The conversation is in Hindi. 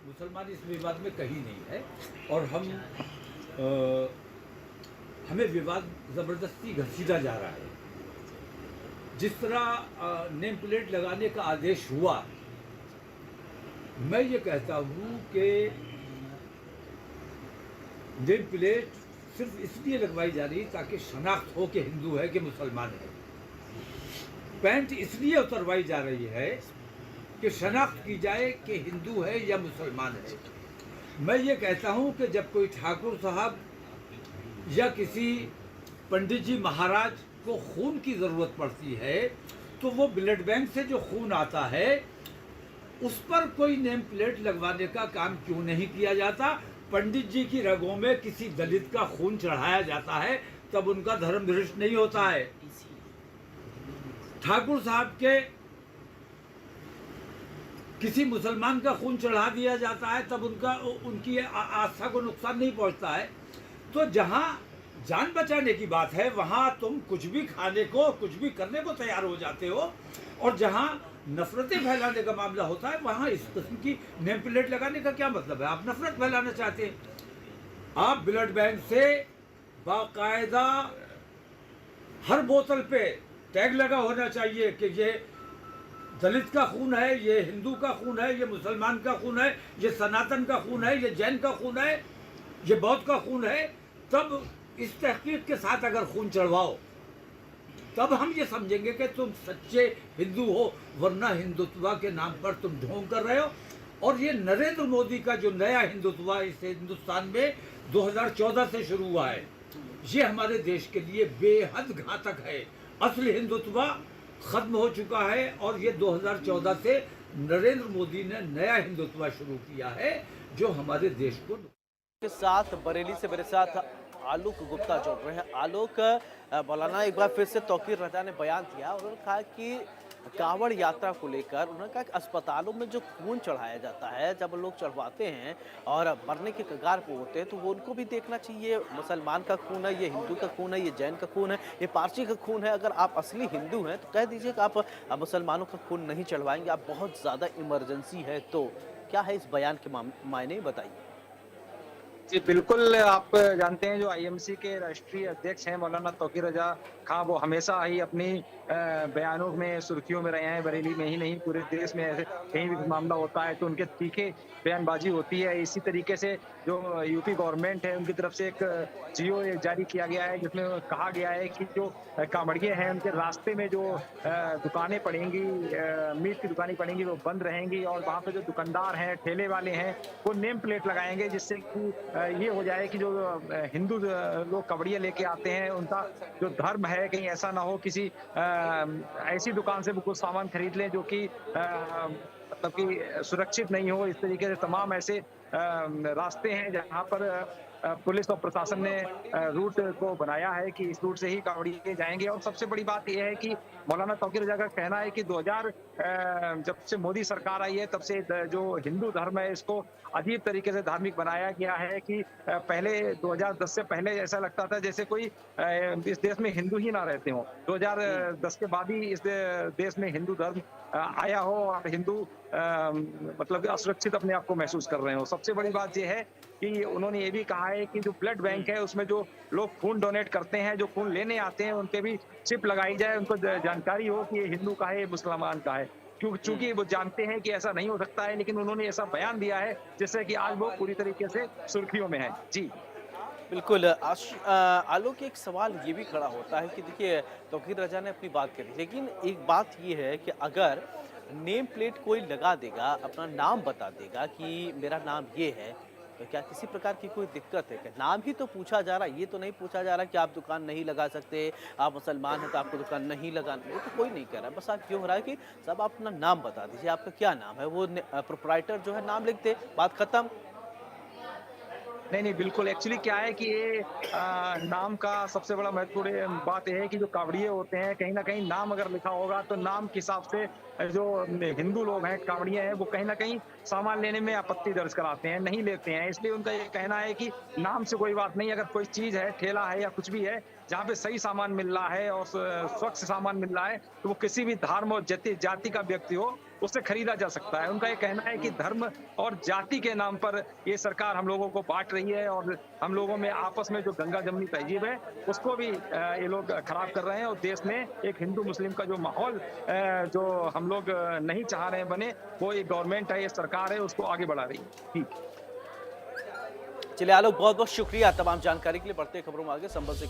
मुसलमान इस विवाद में कहीं नहीं है और हमें विवाद ज़बरदस्ती घसीटा जा रहा है। जिस तरह नेम प्लेट लगाने का आदेश हुआ, मैं ये कहता हूँ कि नेम प्लेट सिर्फ इसलिए लगवाई जा रही ताकि शनाख्त हो कि हिंदू है कि मुसलमान है। पैंट इसलिए उतरवाई जा रही है कि शनाख्त की जाए कि हिंदू है या मुसलमान है। मैं ये कहता हूँ कि जब कोई ठाकुर साहब या किसी पंडित जी महाराज को खून की ज़रूरत पड़ती है तो वो ब्लड बैंक से जो खून आता है उस पर कोई नेम प्लेट लगवाने का काम क्यों नहीं किया जाता। पंडित जी की रगों में किसी दलित का खून चढ़ाया जाता है तब उनका धर्म भ्रष्ट नहीं होता है। ठाकुर साहब के किसी मुसलमान का खून चढ़ा दिया जाता है तब उनकी आस्था को नुकसान नहीं पहुंचता है। तो जहां जान बचाने की बात है वहां तुम कुछ भी खाने को कुछ भी करने को तैयार हो जाते हो, और जहां नफरतें फैलाने का मामला होता है वहां इस किस्म की नेम प्लेट लगाने का क्या मतलब है। आप नफरत फैलाना चाहते हैं। आप ब्लड बैंक से बाकायदा हर बोतल पे टैग लगा होना चाहिए कि ये दलित का खून है, ये हिंदू का खून है, ये मुसलमान का खून है, ये सनातन का खून है, ये जैन का खून है, ये बौद्ध का खून है। तब इस तहकीक के साथ अगर खून चढ़वाओ तब हम ये समझेंगे कि तुम सच्चे हिंदू हो, वरना हिंदुत्व के नाम पर तुम ढोंग कर रहे हो। और ये नरेंद्र मोदी का जो नया हिंदुत्व इस हिंदुस्तान में 2014 से शुरू हुआ है, ये हमारे देश के लिए बेहद घातक है। असली हिंदुत्व खत्म हो चुका है और ये 2014 से नरेंद्र मोदी ने नया हिंदुत्व शुरू किया है जो हमारे देश को के साथ बरेली से मेरे साथ आलोक गुप्ता जोड़ रहे हैं। आलोक, मौलाना एक बार फिर से तौकीर रजा ने बयान दिया। उन्होंने कहा कि कांवड़ यात्रा को लेकर उन्होंने कहा कि अस्पतालों में जो खून चढ़ाया जाता है, जब लोग चढ़वाते हैं और मरने के कगार पर होते हैं तो वो उनको भी देखना चाहिए। मुसलमान का खून है, ये हिंदू का खून है, ये जैन का खून है, ये पारसी का खून है। अगर आप असली हिंदू हैं तो कह दीजिए कि आप मुसलमानों का खून नहीं चढ़वाएंगे, आप बहुत ज़्यादा इमरजेंसी है। तो क्या है इस बयान के मायने, बताइए। जी, बिल्कुल। आप जानते हैं जो आईएमसी के राष्ट्रीय अध्यक्ष हैं मौलाना तौकीर रजा खां, वो हमेशा ही अपनी बयानों में सुर्खियों में रहे हैं। बरेली में ही नहीं, पूरे देश में ऐसे कहीं भी मामला होता है तो उनके तीखे बयानबाजी होती है। इसी तरीके से जो यूपी गवर्नमेंट है उनकी तरफ से एक जियो जारी किया गया है जिसमें कहा गया है कि जो कांवड़िए हैं उनके रास्ते में जो दुकानें पड़ेंगी, मीट की दुकानें पड़ेंगी, वो बंद रहेंगी और वहाँ पे जो दुकानदार हैं, ठेले वाले हैं, वो नेम प्लेट लगाएंगे जिससे कि ये हो जाए कि जो हिंदू लोग कांवड़िए लेके आते हैं उनका जो धर्म है कहीं ऐसा ना हो किसी ऐसी दुकान से वो कुछ सामान खरीद लें जो कि मतलब कि सुरक्षित नहीं हो। इस तरीके से तमाम ऐसे रास्ते हैं जहाँ पर पुलिस और प्रशासन ने रूट को बनाया है कि इस रूट से ही कांवड़िए जाएंगे। और सबसे बड़ी बात यह है कि मौलाना तौकीर रजा का कहना है कि 2000 जब से मोदी सरकार आई है तब से जो हिंदू धर्म है इसको अजीब तरीके से धार्मिक बनाया गया है कि पहले 2010 से पहले ऐसा लगता था जैसे कोई इस देश में हिंदू ही ना रहते हो। 2010 के बाद ही इस देश में हिंदू धर्म आया हो और हिंदू मतलब असुरक्षित अपने आप को महसूस कर रहे हो। सबसे बड़ी बात यह है कि उन्होंने ये भी कहा है कि जो ब्लड बैंक है उसमें जो लोग खून डोनेट करते हैं, जो खून लेने आते हैं, उनके भी चिप लगाई जाए, उनको जानकारी हो कि ये हिंदू का है, ये मुसलमान का है। चूंकि वो जानते हैं कि ऐसा नहीं हो सकता है, लेकिन उन्होंने ऐसा बयान दिया है जिससे कि आज वो पूरी तरीके से सुर्खियों में है। जी बिल्कुल। आलोक, एक सवाल ये भी खड़ा होता है कि देखिए, तौकीर रजा ने अपनी बात करी, लेकिन एक बात ये है कि अगर नेम प्लेट कोई लगा देगा, अपना नाम बता देगा कि मेरा नाम ये है, तो क्या किसी प्रकार की कोई दिक्कत है क्या? नाम ही तो पूछा जा रहा है, ये तो नहीं पूछा जा रहा कि आप दुकान नहीं लगा सकते, आप मुसलमान हैं तो आपको दुकान नहीं लगाना, ये तो कोई नहीं कह रहा है। बस आप ये हो रहा है कि साहब आप अपना नाम बता दीजिए, आपका क्या नाम है, वो प्रोप्राइटर जो है नाम लिख दे, बात खत्म। नहीं, नहीं, बिल्कुल। एक्चुअली क्या है कि ये नाम का सबसे बड़ा महत्वपूर्ण बात ये है कि जो कावड़िए होते हैं, कहीं न कहीं नाम अगर लिखा होगा तो नाम के हिसाब से जो हिंदू लोग हैं, कावड़िए हैं, वो कहीं न कहीं सामान लेने में आपत्ति दर्ज कराते हैं, नहीं लेते हैं। इसलिए उनका ये कहना है कि नाम से कोई बात नहीं, अगर कोई चीज़ है, ठेला है या कुछ भी है, जहाँ पे सही सामान मिल रहा है और स्वच्छ सामान मिल रहा है, तो वो किसी भी धर्म और जाति का व्यक्ति हो, उससे खरीदा जा सकता है। उनका ये कहना है कि धर्म और जाति के नाम पर ये सरकार हम लोगों को बांट रही है और हम लोगों में आपस में जो गंगा जमनी तहजीब है उसको भी ये लोग खराब कर रहे हैं, और देश में एक हिंदू मुस्लिम का जो माहौल जो हम लोग नहीं चाह रहे हैं बने, वो ये गवर्नमेंट है, ये सरकार है, उसको आगे बढ़ा रही है। ठीक। चलिए आलोक, बहुत बहुत शुक्रिया तमाम जानकारी के लिए। बढ़ते खबरों में आगे संभल से